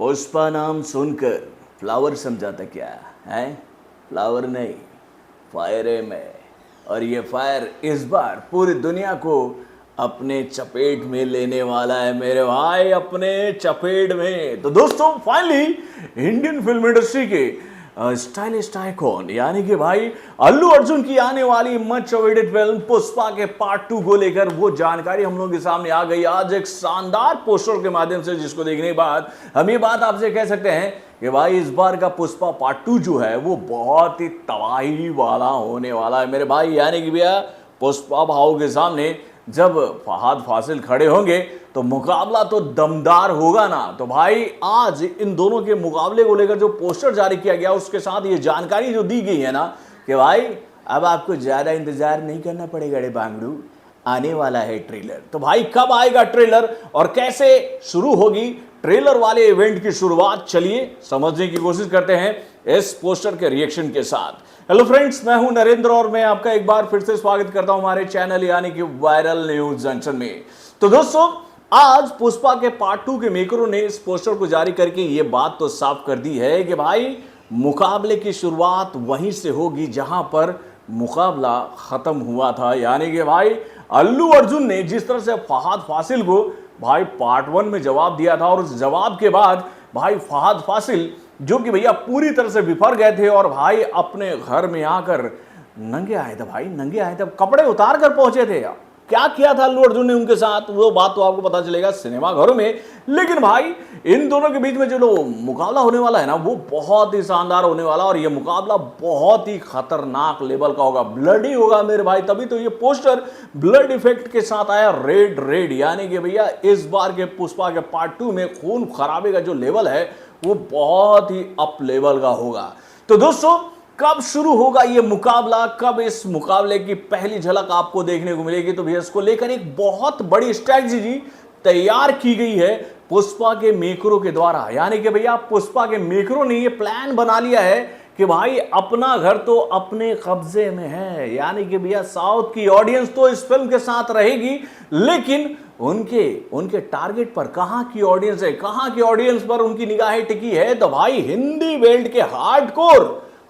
पुष्पा नाम सुनकर फ्लावर समझा था क्या है? फ्लावर नहीं, फायर है मैं। और ये फायर इस बार पूरी दुनिया को अपने चपेट में लेने वाला है मेरे भाई, अपने चपेट में। तो दोस्तों फाइनली इंडियन फिल्म इंडस्ट्री के स्टाइलिस्ट आइकॉन यानी कि भाई अल्लू अर्जुन की आने वाली मच अवेटेड फिल्म पुष्पा के पार्ट 2 को लेकर वो जानकारी हम लोगों के सामने आ गई आज एक शानदार पोस्टर के माध्यम से, जिसको देखने के बाद हम ये बात आपसे कह सकते हैं कि भाई इस बार का पुष्पा पार्ट 2 जो है वो बहुत ही तबाही वाला होने वाला है मेरे भाई। यानी कि भैया पुष्पा भाव के सामने जब फहद फासिल खड़े होंगे तो मुकाबला तो दमदार होगा ना। तो भाई आज इन दोनों के मुकाबले को लेकर जो पोस्टर जारी किया गया उसके साथ ये जानकारी जो दी गई है ना कि भाई अब आपको ज्यादा इंतजार नहीं करना पड़ेगा रे बांगड़ू, आने वाला है ट्रेलर। तो भाई कब आएगा ट्रेलर और कैसे शुरू होगी ट्रेलर वाले इवेंट की शुरुआत, चलिए समझने की कोशिश करते हैं इस पोस्टर के रिएक्शन के साथ। हेलो फ्रेंड्स, मैं हूं नरेंद्र और मैं आपका एक बार फिर से स्वागत करता हूं हमारे चैनल यानी कि वायरल न्यूज जंक्शन में। तो दोस्तों आज पुष्पा के पार्ट 2 के मेकरों ने इस पोस्टर को जारी करके ये बात तो साफ कर दी है कि भाई मुकाबले की शुरुआत वहीं से होगी जहां पर मुकाबला खत्म हुआ था। यानी कि भाई अल्लू अर्जुन ने जिस तरह से फहद फासिल को भाई पार्ट 1 में जवाब दिया था और उस जवाब के बाद भाई फहद फासिल जो कि भैया पूरी तरह से बिफर गए थे और भाई अपने घर में आकर नंगे आए थे, भाई नंगे आए थे, कपड़े उतार कर पहुंचे थे। यार क्या किया था अल्लू अर्जुन ने उनके साथ वो बात तो आपको पता चलेगा सिनेमा घरों में। लेकिन भाई इन दोनों के बीच में जो मुकाबला होने वाला है ना वो बहुत ही शानदार होने वाला और ये मुकाबला बहुत ही खतरनाक लेवल का होगा, ब्लडी होगा मेरे भाई। तभी तो ये पोस्टर ब्लड इफेक्ट के साथ आया, रेड रेड। यानी कि भैया इस बार के पुष्पा के पार्ट 2 में खून खराबे का जो लेवल है वो बहुत ही अप लेवल का होगा। तो दोस्तों कब शुरू होगा ये मुकाबला, कब इस मुकाबले की पहली झलक आपको देखने को मिलेगी? तो भैया इसको लेकर एक बहुत बड़ी स्ट्रैटेजी तैयार की गई है पुष्पा के मेकरों के द्वारा। यानी कि भैया पुष्पा के मेकरों ने ये प्लान बना लिया है कि भाई अपना घर तो अपने कब्जे में है। यानी कि भैया साउथ की ऑडियंस तो इस फिल्म के साथ रहेगी, लेकिन उनके टारगेट पर कहां की ऑडियंस है, कहां की ऑडियंस पर उनकी निगाहें टिकी है? तो भाई हिंदी बेल्ट के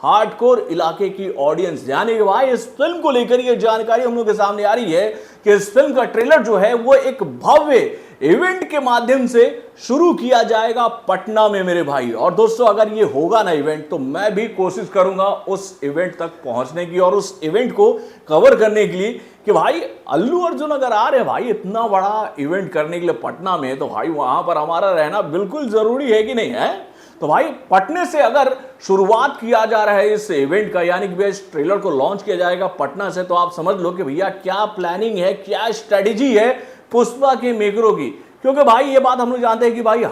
हार्डकोर इलाके की ऑडियंस। यानी कि भाई इस फिल्म को लेकर ये जानकारी हम लोग के सामने आ रही है कि इस फिल्म का ट्रेलर जो है वो एक भव्य इवेंट के माध्यम से शुरू किया जाएगा पटना में मेरे भाई। और दोस्तों अगर ये होगा ना इवेंट तो मैं भी कोशिश करूंगा उस इवेंट तक पहुंचने की और उस इवेंट को कवर करने के लिए कि भाई अल्लू अर्जुन अगर आ रहे भाई इतना बड़ा इवेंट करने के लिए पटना में, तो भाई वहां पर हमारा रहना बिल्कुल जरूरी है कि नहीं है? तो भाई पटने से अगर शुरुआत किया जा रहा है इस इवेंट का, यानी कि भैया इस ट्रेलर को लॉन्च किया जाएगा पटना से, तो आप समझ लो कि भैया क्या प्लानिंग है, क्या स्ट्रेटेजी है पुष्पा के मेकरों की। क्योंकि भाई ये बात हम लोग जानते हैं कि भाई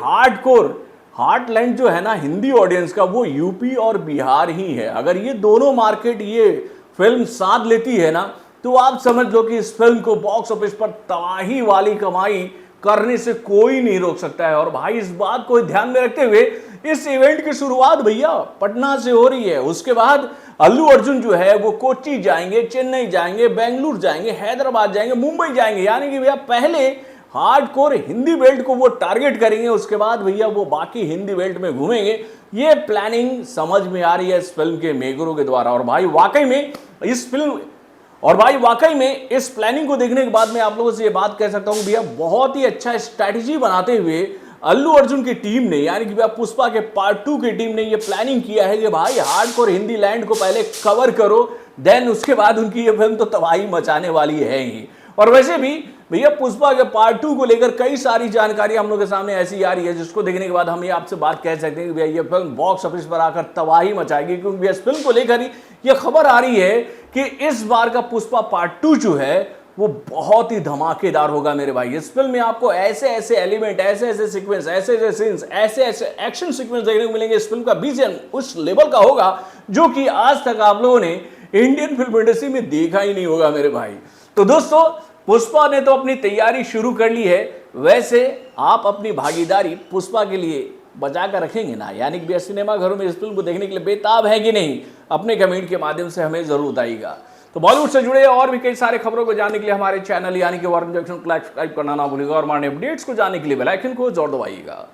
हार्टलैंड जो है ना हिंदी ऑडियंस का वो यूपी और बिहार ही है। अगर ये दोनों मार्केट ये फिल्म साथ लेती है ना तो आप समझ लो कि इस फिल्म को बॉक्स ऑफिस पर तबाही वाली कमाई करने से कोई नहीं रोक सकता है। और भाई इस बात को ध्यान में रखते हुए इस इवेंट की शुरुआत भैया पटना से हो रही है। उसके बाद अल्लू अर्जुन जो है वो कोच्चि जाएंगे, चेन्नई जाएंगे, बेंगलुरु जाएंगे, हैदराबाद जाएंगे, मुंबई जाएंगे। यानी कि भैया पहले हार्डकोर हिंदी बेल्ट को वो टारगेट करेंगे, उसके बाद भैया वो बाकी हिंदी बेल्ट में घूमेंगे। ये प्लानिंग समझ में आ रही है इस फिल्म के मेकरों के द्वारा। और भाई वाकई में इस प्लानिंग को देखने के बाद मैं आप लोगों से ये बात कह सकता हूं भैया बहुत ही अच्छा स्ट्रैटेजी बनाते हुए अल्लू अर्जुन की टीम ने यानी कि भैया पुष्पा के पार्ट 2 की टीम ने ये प्लानिंग किया है कि भाई हार्डकोर हिंदी लैंड को पहले कवर करो, देन उसके बाद उनकी ये फिल्म तो तबाही मचाने वाली है ही। और वैसे भी भैया पुष्पा के पार्ट 2 को लेकर कई सारी जानकारी हम लोग के सामने ऐसी आ रही है जिसको देखने के बाद हम ये आपसे बात कह सकते हैं कि भैया ये फिल्म बॉक्स ऑफिस पर आकर तबाही मचाएगी। क्योंकि इस फिल्म को लेकर ही ये खबर आ रही है कि इस बार का पुष्पा पार्ट 2 जो है वो बहुत ही धमाकेदार होगा मेरे भाई। इस फिल्म में आपको ऐसे ऐसे एलिमेंट, ऐसे ऐसे सीक्वेंस, ऐसे ऐसे सीन्स, ऐसे ऐसे एक्शन सीक्वेंस देखने को मिलेंगे। इस फिल्म का बीजीएम उस लेवल का होगा जो कि आज तक आप लोगों ने इंडियन फिल्म इंडस्ट्री में देखा ही नहीं होगा मेरे भाई। तो दोस्तों पुष्पा ने तो अपनी तैयारी शुरू कर ली है, वैसे आप अपनी भागीदारी पुष्पा के लिए बचा कर रखेंगे ना? यानी कि सिनेमा घरों में इस फिल्म को देखने के लिए बेताब है कि नहीं? अपने कमेंट के माध्यम से हमें जरूर बताइएगा। तो बॉलीवुड से जुड़े और भी कई सारे खबरों को जानने के लिए हमारे चैनल यानी कि वार्न जंक्शन को सब्सक्राइब करना ना भूलिएगा और हमारे अपडेट्स को जानने के लिए बेल आइकन को जोर दबाइएगा।